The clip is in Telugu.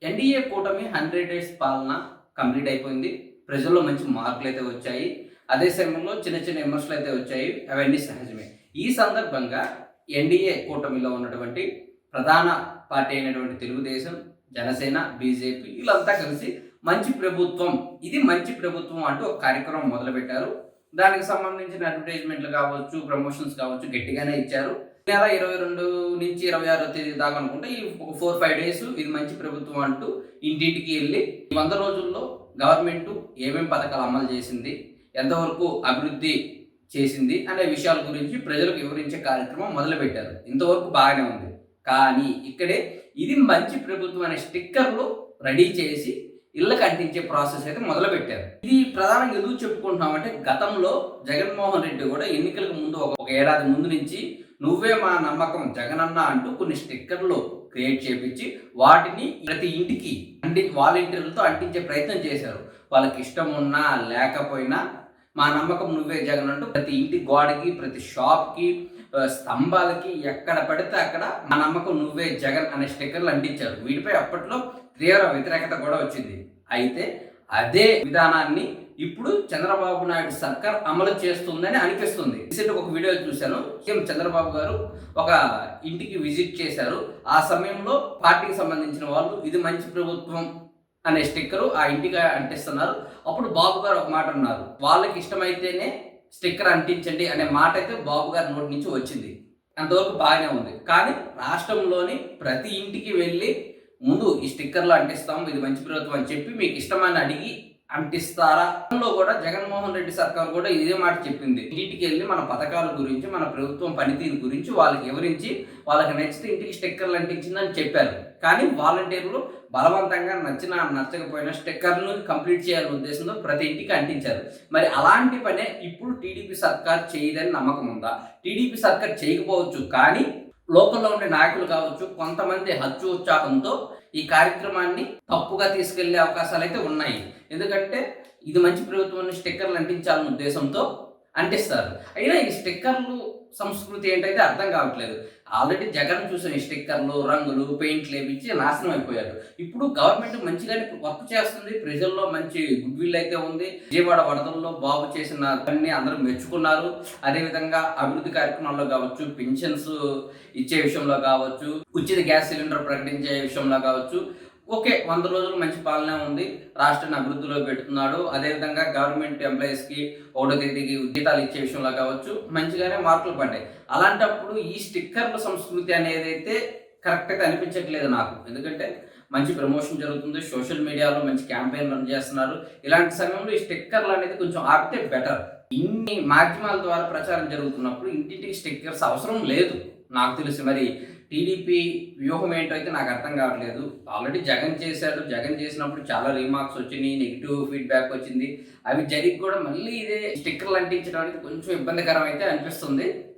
ఎన్డీఏ కూటమి 100 డేస్ పాలన కంప్లీట్ అయిపోయింది. ప్రజల్లో మంచి మార్పులైతే వచ్చాయి. అదే సమయంలో చిన్న చిన్న విమర్శలైతే వచ్చాయి. అవన్నీ సహజమే. ఈ సందర్భంగా ఎన్డీఏ కూటమిలో ఉన్నటువంటి ప్రధాన పార్టీ అయినటువంటి తెలుగుదేశం, జనసేన, బీజేపీ వీళ్ళంతా కలిసి మంచి ప్రభుత్వం, ఇది మంచి ప్రభుత్వం అంటూ ఒక కార్యక్రమం మొదలుపెట్టారు. దానికి సంబంధించిన అడ్వర్టైజ్మెంట్లు కావచ్చు, ప్రమోషన్స్ కావచ్చు గట్టిగానే ఇచ్చారు. నెల 22 నుంచి 26వ తేదీ దాకా అనుకుంటే ఈ ఒక 4, 5 డేస్ ఇది మంచి ప్రభుత్వం అంటూ ఇంటింటికి వెళ్ళి 100 రోజుల్లో గవర్నమెంట్ ఏమేం పథకాలు అమలు చేసింది, ఎంతవరకు అభివృద్ధి చేసింది అనే విషయాల గురించి ప్రజలకు వివరించే కార్యక్రమం మొదలుపెట్టారు. ఇంతవరకు బాగానే ఉంది. కానీ ఇక్కడే ఇది మంచి ప్రభుత్వం అనే స్టిక్కర్లు రెడీ చేసి ఇళ్ళకి అంటించే ప్రాసెస్ అయితే మొదలుపెట్టారు. ఇది ప్రధానంగా ఎందుకు చెప్పుకుంటున్నామంటే గతంలో జగన్మోహన్ రెడ్డి కూడా ఎన్నికలకు ముందు ఒక ఏడాది ముందు నుంచి నువ్వే మా నమ్మకం జగనన్న అంటూ కొన్ని స్టిక్కర్లు క్రియేట్ చేపించి వాటిని ప్రతి ఇంటికి వాలంటీర్లతో అంటించే ప్రయత్నం చేశారు. వాళ్ళకి ఇష్టం ఉన్నా లేకపోయినా మా నమ్మకం నువ్వే జగన్ అంటూ ప్రతి ఇంటి గోడకి, ప్రతి షాప్కి, స్తంభాలకి ఎక్కడ పడితే అక్కడ మా నమ్మకం నువ్వే జగన్ అనే స్టిక్కర్లు అంటించారు. వీటిపై అప్పట్లో తీవ్ర వ్యతిరేకత కూడా వచ్చింది. అయితే అదే విధానాన్ని ఇప్పుడు చంద్రబాబు నాయుడు సర్కార్ అమలు చేస్తుందని అనిపిస్తుంది. రీసెంట్ ఒక వీడియో చూశాను. సీఎం చంద్రబాబు గారు ఒక ఇంటికి విజిట్ చేశారు. ఆ సమయంలో పార్టీకి సంబంధించిన వాళ్ళు ఇది మంచి ప్రభుత్వం అనే స్టిక్కరు ఆ ఇంటికి అంటిస్తున్నారు. అప్పుడు బాబు గారు ఒక మాట అన్నారు, వాళ్ళకి ఇష్టమైతేనే స్టిక్కర్ అంటించండి అనే మాట అయితే బాబు గారి నోటి నుంచి వచ్చింది. అంతవరకు బాగానే ఉంది. కానీ రాష్ట్రంలోని ప్రతి ఇంటికి వెళ్ళి ముందు ఈ స్టిక్కర్లు అంటిస్తాం, ఇది మంచి ప్రభుత్వం అని చెప్పి మీకు ఇష్టమని అడిగి అంటిస్తారా? అందులో కూడా జగన్మోహన్ రెడ్డి సర్కార్ కూడా ఇదే మాట చెప్పింది. ఇంటికి వెళ్ళి మన పథకాల గురించి, మన ప్రభుత్వం పనితీరు గురించి వాళ్ళకి వివరించి వాళ్ళకి నచ్చితే ఇంటికి స్టిక్కర్లు అంటించిందని చెప్పారు. కానీ వాలంటీర్లు బలవంతంగా నచ్చకపోయినా స్టిక్కర్లు కంప్లీట్ చేయాలనే ఉద్దేశంతో ప్రతి ఇంటికి అంటించారు. మరి అలాంటి పనే ఇప్పుడు టీడీపీ సర్కార్ చేయదని నమ్మకం ఉందా? టీడీపీ సర్కార్ చేయకపోవచ్చు, కానీ లోకల్లో ఉండే నాయకులు కావచ్చు కొంతమంది హత్య ఉత్సాహంతో ఈ కార్యక్రమాన్ని తప్పుగా తీసుకెళ్లే అవకాశాలు అయితే ఉన్నాయి. ఎందుకంటే ఇది మంచి ప్రభుత్వాన్ని స్టిక్కర్లు అంటించాలనే ఉద్దేశంతో అంటిస్తారు. అయినా ఈ స్టిక్కర్లు సంస్కృతి ఏంటైతే అర్థం కావట్లేదు. ఆల్రెడీ జగన్ చూసిన ఈ స్టిక్కర్లు, రంగులు, పెయింట్లు వేపించి నాశనం అయిపోయారు. ఇప్పుడు గవర్నమెంట్ మంచిగానే వర్క్ చేస్తుంది. ప్రజల్లో మంచి గుడ్ విల్ అయితే ఉంది. విజయవాడ వరదల్లో బాబు చేసిన పని అందరూ మెచ్చుకున్నారు. అదేవిధంగా అభివృద్ధి కార్యక్రమాల్లో కావచ్చు, పెన్షన్స్ ఇచ్చే విషయంలో కావచ్చు, ఉచిత గ్యాస్ సిలిండర్ ప్రకటించే విషయంలో కావచ్చు, ఓకే 100 రోజులు మంచి పాలన ఉంది. రాష్ట్రాన్ని అభివృద్ధిలో పెడుతున్నాడు. అదేవిధంగా గవర్నమెంట్ ఎంప్లాయీస్కి 1వ తేదీకి జీతాలు ఇచ్చే విషయంలో కావచ్చు మంచిగానే మార్కులు పడ్డాయి. అలాంటప్పుడు ఈ స్టిక్కర్ల సంస్కృతి అనేది అయితే కరెక్ట్గా అనిపించట్లేదు నాకు. ఎందుకంటే మంచి ప్రమోషన్ జరుగుతుంది, సోషల్ మీడియాలో మంచి క్యాంపెయిన్ రన్ చేస్తున్నారు. ఇలాంటి సమయంలో ఈ స్టిక్కర్లు అనేది కొంచెం ఆపితే బెటర్. ఇన్ని మాధ్యమాల ద్వారా ప్రచారం జరుగుతున్నప్పుడు ఇంటింటికి స్టిక్కర్స్ అవసరం లేదు నాకు తెలిసి. మరి టీడీపీ వ్యూహం ఏంటో అయితే నాకు అర్థం కావట్లేదు. ఆల్రెడీ జగన్ చేశాడు. జగన్ చేసినప్పుడు చాలా రీమార్క్స్ వచ్చినాయి, నెగిటివ్ ఫీడ్బ్యాక్ వచ్చింది. అవి జరిగి కూడా మళ్ళీ ఇదే స్టిక్కర్లు అంటించడం అనేది కొంచెం ఇబ్బందికరం అయితే అనిపిస్తుంది.